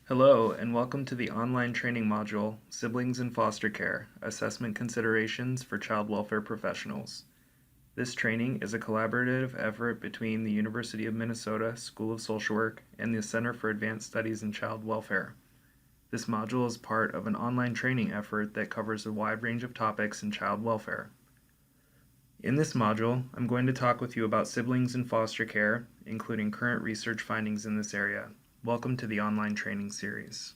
Hello, and welcome to the online training module, Siblings in Foster Care, Assessment Considerations for Child Welfare Professionals. This training is a collaborative effort between the University of Minnesota School of Social Work and the Center for Advanced Studies in Child Welfare. This module is part of an online training effort that covers a wide range of topics in child welfare. In this module, I'm going to talk with you about siblings in foster care, including current research findings in this area. Welcome to the online training series.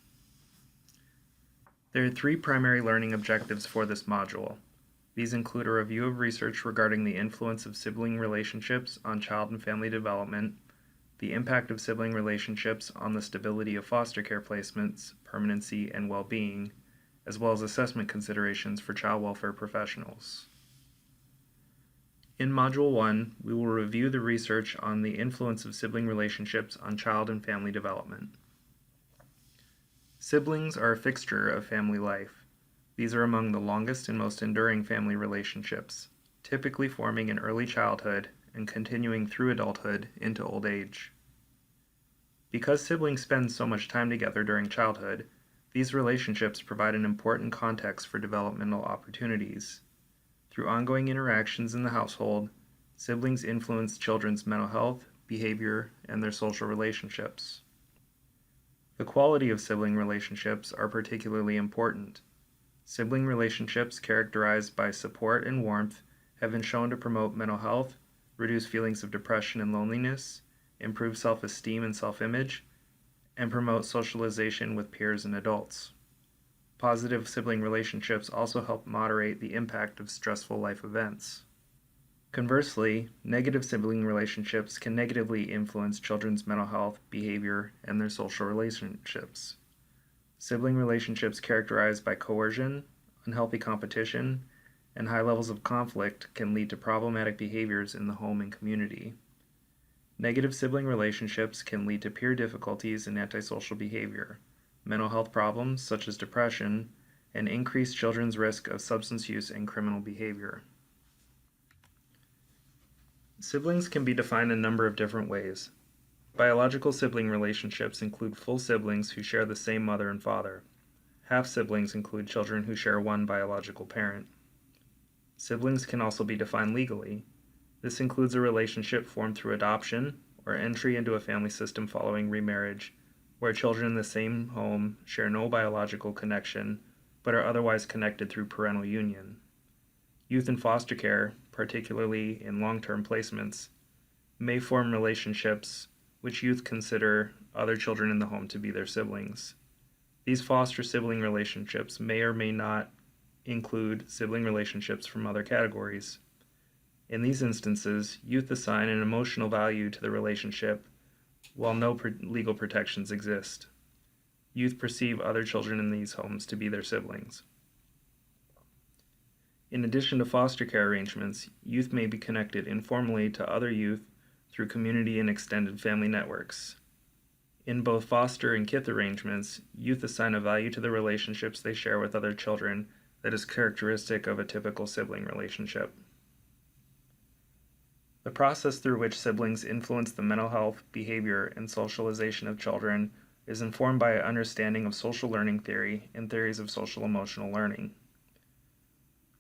There are three primary learning objectives for this module. These include a review of research regarding the influence of sibling relationships on child and family development, the impact of sibling relationships on the stability of foster care placements, permanency, and well-being, as well as assessment considerations for child welfare professionals. In Module 1, we will review the research on the influence of sibling relationships on child and family development. Siblings are a fixture of family life. These are among the longest and most enduring family relationships, typically forming in early childhood and continuing through adulthood into old age. Because siblings spend so much time together during childhood, these relationships provide an important context for developmental opportunities. Through ongoing interactions in the household, siblings influence children's mental health, behavior, and their social relationships. The quality of sibling relationships are particularly important. Sibling relationships characterized by support and warmth have been shown to promote mental health, reduce feelings of depression and loneliness, improve self-esteem and self-image, and promote socialization with peers and adults. Positive sibling relationships also help moderate the impact of stressful life events. Conversely, negative sibling relationships can negatively influence children's mental health, behavior, and their social relationships. Sibling relationships characterized by coercion, unhealthy competition, and high levels of conflict can lead to problematic behaviors in the home and community. Negative sibling relationships can lead to peer difficulties and antisocial behavior, mental health problems such as depression, and increased children's risk of substance use and criminal behavior. Siblings can be defined a number of different ways. Biological sibling relationships include full siblings who share the same mother and father. Half-siblings include children who share one biological parent. Siblings can also be defined legally. This includes a relationship formed through adoption or entry into a family system following remarriage, where children in the same home share no biological connection, but are otherwise connected through parental union. Youth in foster care, particularly in long-term placements, may form relationships which youth consider other children in the home to be their siblings. These foster sibling relationships may or may not include sibling relationships from other categories. In these instances, youth assign an emotional value to the relationship while no legal protections exist. Youth perceive other children in these homes to be their siblings. In addition to foster care arrangements, youth may be connected informally to other youth through community and extended family networks. In both foster and kith arrangements, youth assign a value to the relationships they share with other children that is characteristic of a typical sibling relationship. The process through which siblings influence the mental health, behavior, and socialization of children is informed by an understanding of social learning theory and theories of social emotional learning.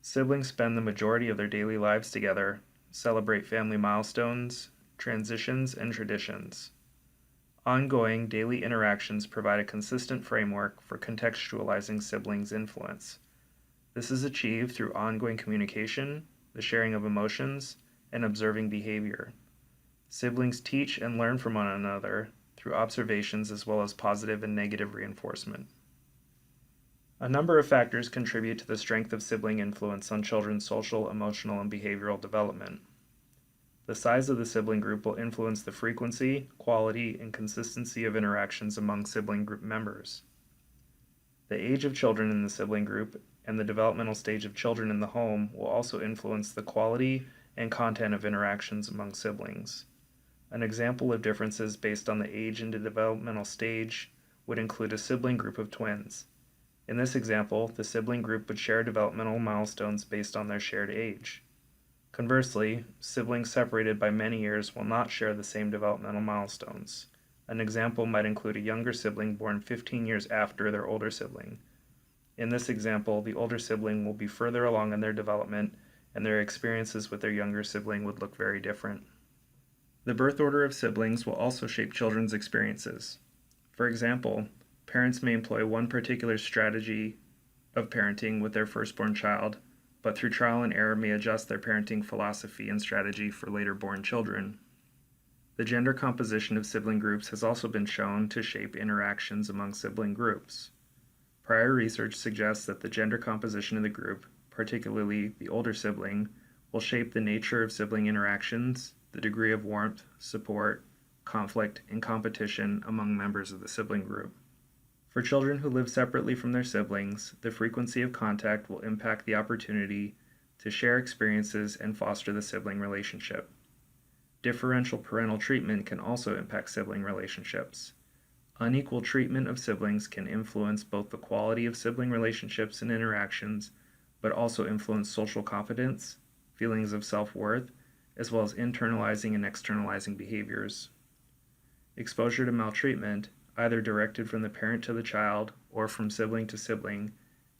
Siblings spend the majority of their daily lives together, celebrate family milestones, transitions, and traditions. Ongoing daily interactions provide a consistent framework for contextualizing siblings' influence. This is achieved through ongoing communication, the sharing of emotions, and observing behavior. Siblings teach and learn from one another through observations as well as positive and negative reinforcement. A number of factors contribute to the strength of sibling influence on children's social, emotional, and behavioral development. The size of the sibling group will influence the frequency, quality, and consistency of interactions among sibling group members. The age of children in the sibling group and the developmental stage of children in the home will also influence the quality and content of interactions among siblings. An example of differences based on the age and the developmental stage would include a sibling group of twins. In this example, the sibling group would share developmental milestones based on their shared age. Conversely, siblings separated by many years will not share the same developmental milestones. An example might include a younger sibling born 15 years after their older sibling. In this example, the older sibling will be further along in their development, and their experiences with their younger sibling would look very different. The birth order of siblings will also shape children's experiences. For example, parents may employ one particular strategy of parenting with their firstborn child, but through trial and error may adjust their parenting philosophy and strategy for later born children. The gender composition of sibling groups has also been shown to shape interactions among sibling groups. Prior research suggests that the gender composition of the group, particularly the older sibling, will shape the nature of sibling interactions, the degree of warmth, support, conflict, and competition among members of the sibling group. For children who live separately from their siblings, the frequency of contact will impact the opportunity to share experiences and foster the sibling relationship. Differential parental treatment can also impact sibling relationships. Unequal treatment of siblings can influence both the quality of sibling relationships and interactions, but also influence social confidence, feelings of self-worth, as well as internalizing and externalizing behaviors. Exposure to maltreatment, either directed from the parent to the child or from sibling to sibling,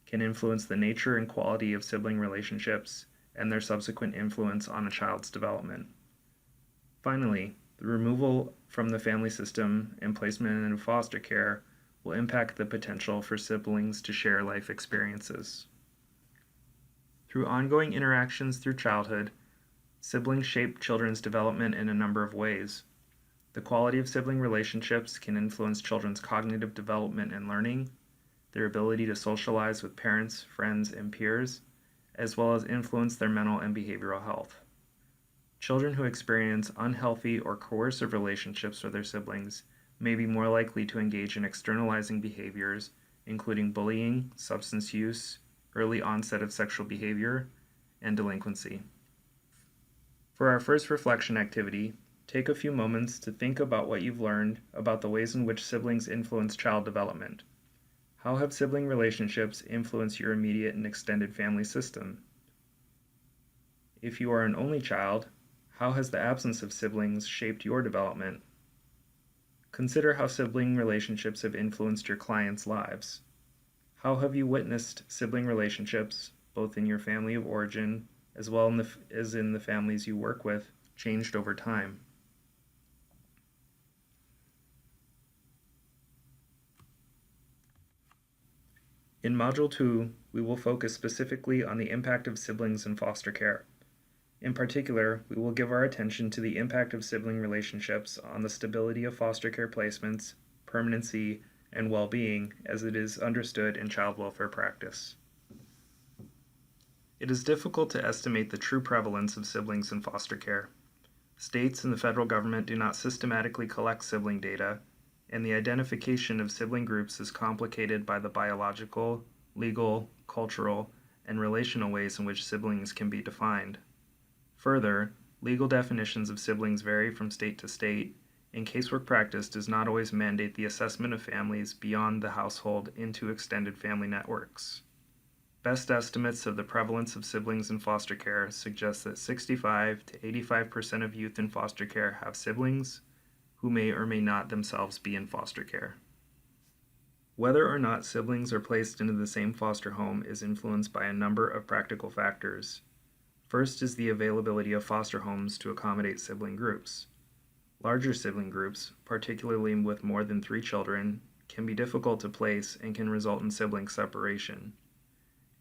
can influence the nature and quality of sibling relationships and their subsequent influence on a child's development. Finally, the removal from the family system and placement in foster care will impact the potential for siblings to share life experiences. Through ongoing interactions through childhood, siblings shape children's development in a number of ways. The quality of sibling relationships can influence children's cognitive development and learning, their ability to socialize with parents, friends, and peers, as well as influence their mental and behavioral health. Children who experience unhealthy or coercive relationships with their siblings may be more likely to engage in externalizing behaviors, including bullying, substance use, early onset of sexual behavior, and delinquency. For our first reflection activity, take a few moments to think about what you've learned about the ways in which siblings influence child development. How have sibling relationships influenced your immediate and extended family system? If you are an only child, how has the absence of siblings shaped your development? Consider how sibling relationships have influenced your clients' lives. How have you witnessed sibling relationships, both in your family of origin as well as in the families you work with, changed over time? In Module 2, we will focus specifically on the impact of siblings in foster care. In particular, we will give our attention to the impact of sibling relationships on the stability of foster care placements, permanency, and well-being as it is understood in child welfare practice. It is difficult to estimate the true prevalence of siblings in foster care. States and the federal government do not systematically collect sibling data, and the identification of sibling groups is complicated by the biological, legal, cultural, and relational ways in which siblings can be defined. Further, legal definitions of siblings vary from state to state, and casework practice does not always mandate the assessment of families beyond the household into extended family networks. Best estimates of the prevalence of siblings in foster care suggest that 65 to 85% of youth in foster care have siblings who may or may not themselves be in foster care. Whether or not siblings are placed into the same foster home is influenced by a number of practical factors. First is the availability of foster homes to accommodate sibling groups. Larger sibling groups, particularly with more than 3 children, can be difficult to place and can result in sibling separation.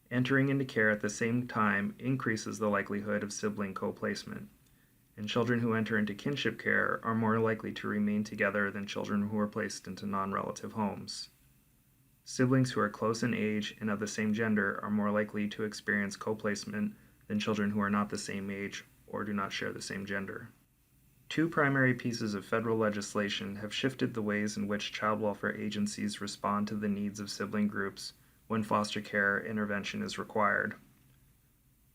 Entering into care at the same time increases the likelihood of sibling co-placement, and children who enter into kinship care are more likely to remain together than children who are placed into non-relative homes. Siblings who are close in age and of the same gender are more likely to experience co-placement than children who are not the same age or do not share the same gender. 2 primary pieces of federal legislation have shifted the ways in which child welfare agencies respond to the needs of sibling groups when foster care intervention is required.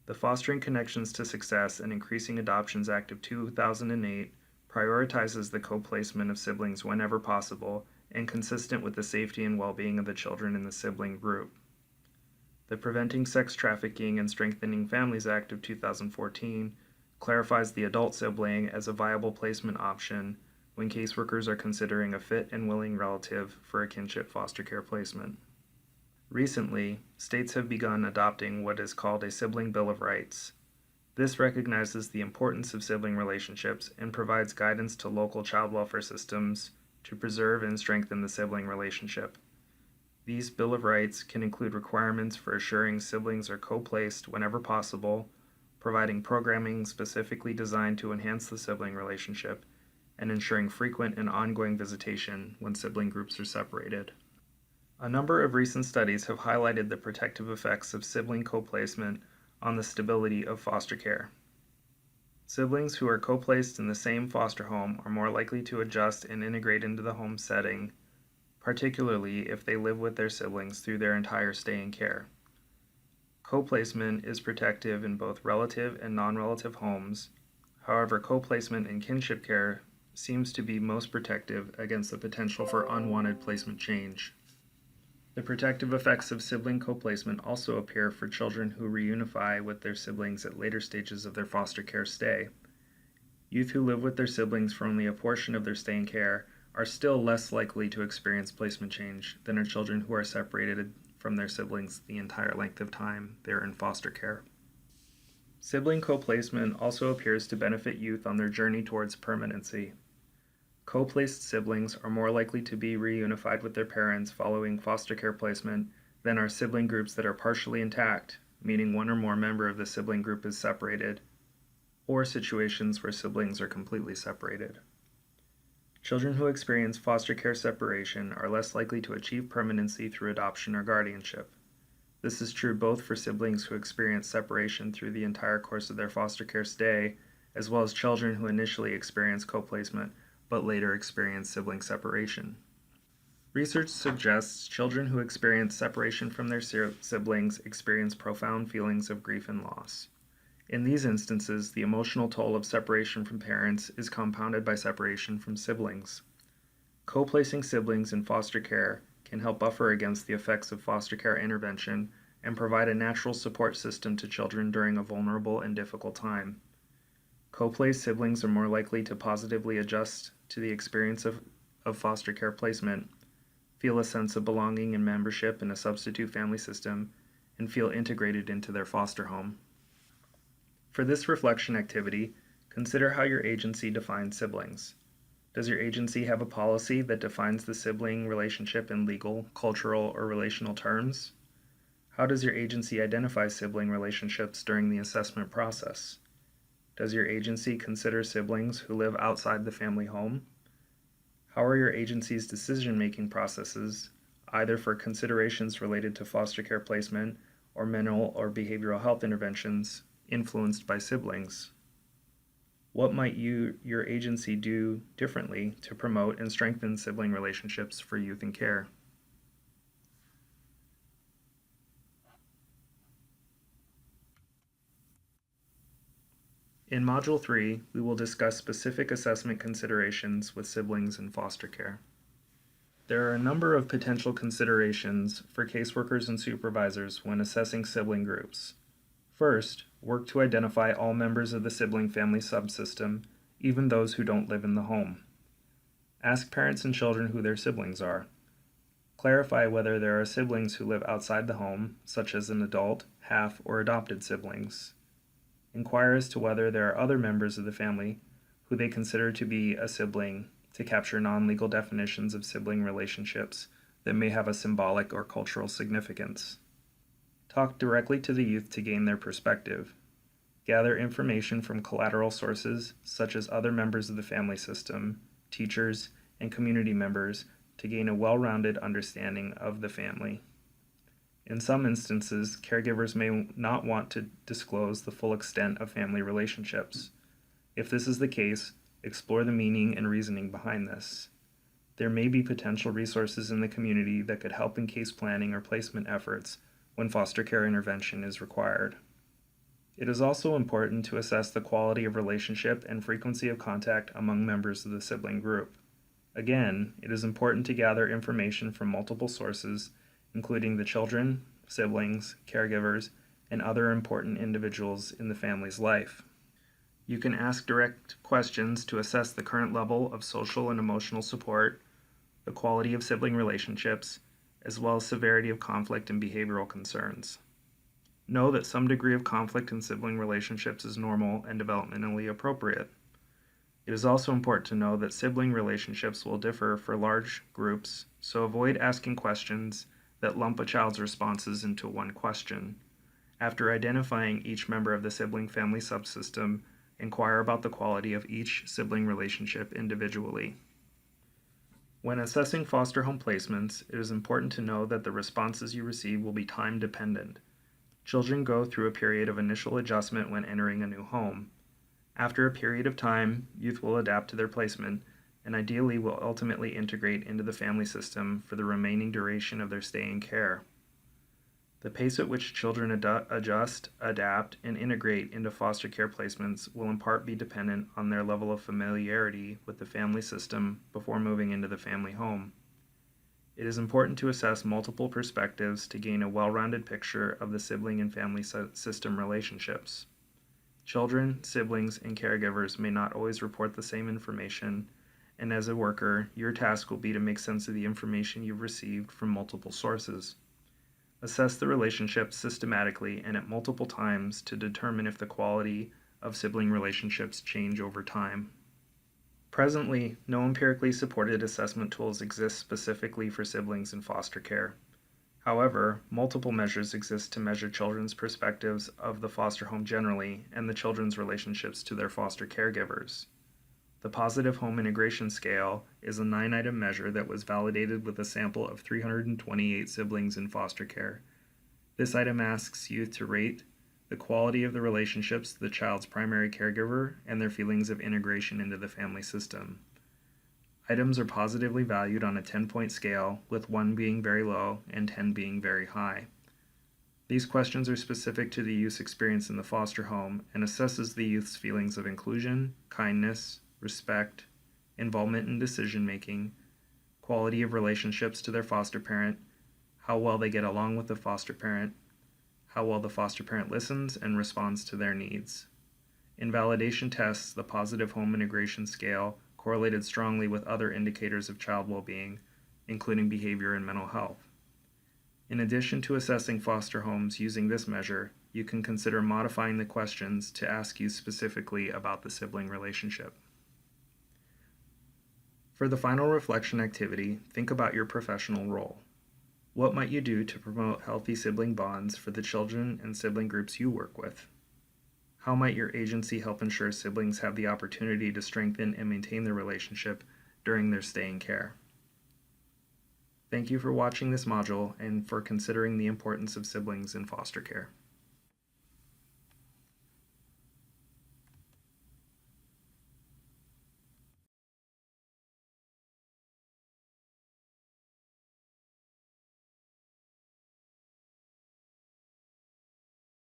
The Fostering Connections to Success and Increasing Adoptions Act of 2008 prioritizes the co-placement of siblings whenever possible and consistent with the safety and well-being of the children in the sibling group. The Preventing Sex Trafficking and Strengthening Families Act of 2014 clarifies the adult sibling as a viable placement option when caseworkers are considering a fit and willing relative for a kinship foster care placement. Recently, states have begun adopting what is called a sibling bill of rights. This recognizes the importance of sibling relationships and provides guidance to local child welfare systems to preserve and strengthen the sibling relationship. These Bill of Rights can include requirements for assuring siblings are co-placed whenever possible, providing programming specifically designed to enhance the sibling relationship, and ensuring frequent and ongoing visitation when sibling groups are separated. A number of recent studies have highlighted the protective effects of sibling co-placement on the stability of foster care. Siblings who are co-placed in the same foster home are more likely to adjust and integrate into the home setting, particularly if they live with their siblings through their entire stay in care. Co-placement is protective in both relative and non-relative homes. However, co-placement in kinship care seems to be most protective against the potential for unwanted placement change. The protective effects of sibling co-placement also appear for children who reunify with their siblings at later stages of their foster care stay. Youth who live with their siblings for only a portion of their stay in care are still less likely to experience placement change than are children who are separated from their siblings the entire length of time they are in foster care. Sibling co-placement also appears to benefit youth on their journey towards permanency. Co-placed siblings are more likely to be reunified with their parents following foster care placement than are sibling groups that are partially intact, meaning one or more member of the sibling group is separated, or situations where siblings are completely separated. Children who experience foster care separation are less likely to achieve permanency through adoption or guardianship. This is true both for siblings who experience separation through the entire course of their foster care stay, as well as children who initially experience co-placement but later experience sibling separation. Research suggests children who experience separation from their siblings experience profound feelings of grief and loss. In these instances, the emotional toll of separation from parents is compounded by separation from siblings. Co-placing siblings in foster care can help buffer against the effects of foster care intervention and provide a natural support system to children during a vulnerable and difficult time. Co-placed siblings are more likely to positively adjust to the experience of foster care placement, feel a sense of belonging and membership in a substitute family system, and feel integrated into their foster home. For this reflection activity, consider how your agency defines siblings. Does your agency have a policy that defines the sibling relationship in legal, cultural, or relational terms? How does your agency identify sibling relationships during the assessment process? Does your agency consider siblings who live outside the family home? How are your agency's decision-making processes, either for considerations related to foster care placement or mental or behavioral health interventions, influenced by siblings? What might your agency do differently to promote and strengthen sibling relationships for youth in care? In Module 3, we will discuss specific assessment considerations with siblings in foster care. There are a number of potential considerations for caseworkers and supervisors when assessing sibling groups. First, work to identify all members of the sibling family subsystem, even those who don't live in the home. Ask parents and children who their siblings are. Clarify whether there are siblings who live outside the home, such as an adult, half, or adopted siblings. Inquire as to whether there are other members of the family who they consider to be a sibling to capture non-legal definitions of sibling relationships that may have a symbolic or cultural significance. Talk directly to the youth to gain their perspective. Gather information from collateral sources such as other members of the family system, teachers, and community members to gain a well-rounded understanding of the family. In some instances, caregivers may not want to disclose the full extent of family relationships. If this is the case, explore the meaning and reasoning behind this. There may be potential resources in the community that could help in case planning or placement efforts when foster care intervention is required. It is also important to assess the quality of relationship and frequency of contact among members of the sibling group. Again, it is important to gather information from multiple sources, including the children, siblings, caregivers, and other important individuals in the family's life. You can ask direct questions to assess the current level of social and emotional support, the quality of sibling relationships, as well as severity of conflict and behavioral concerns. Know that some degree of conflict in sibling relationships is normal and developmentally appropriate. It is also important to know that sibling relationships will differ for large groups, so avoid asking questions that lump a child's responses into one question. After identifying each member of the sibling family subsystem, inquire about the quality of each sibling relationship individually. When assessing foster home placements, it is important to know that the responses you receive will be time dependent. Children go through a period of initial adjustment when entering a new home. After a period of time, youth will adapt to their placement and ideally will ultimately integrate into the family system for the remaining duration of their stay in care. The pace at which children adjust, adapt, and integrate into foster care placements will in part be dependent on their level of familiarity with the family system before moving into the family home. It is important to assess multiple perspectives to gain a well-rounded picture of the sibling and family system relationships. Children, siblings, and caregivers may not always report the same information, and as a worker, your task will be to make sense of the information you've received from multiple sources. Assess the relationships systematically and at multiple times to determine if the quality of sibling relationships change over time. Presently, no empirically supported assessment tools exist specifically for siblings in foster care. However, multiple measures exist to measure children's perspectives of the foster home generally and the children's relationships to their foster caregivers. The Positive Home Integration Scale is a 9-item measure that was validated with a sample of 328 siblings in foster care. This item asks youth to rate the quality of the relationships to the child's primary caregiver and their feelings of integration into the family system. Items are positively valued on a 10-point scale, with 1 being very low and 10 being very high. These questions are specific to the youth's experience in the foster home and assesses the youth's feelings of inclusion, kindness, respect, involvement in decision-making, quality of relationships to their foster parent, how well they get along with the foster parent, how well the foster parent listens and responds to their needs. In validation tests, the Positive Home Integration Scale correlated strongly with other indicators of child well-being, including behavior and mental health. In addition to assessing foster homes using this measure, you can consider modifying the questions to ask you specifically about the sibling relationship. For the final reflection activity, think about your professional role. What might you do to promote healthy sibling bonds for the children and sibling groups you work with? How might your agency help ensure siblings have the opportunity to strengthen and maintain their relationship during their stay in care? Thank you for watching this module and for considering the importance of siblings in foster care.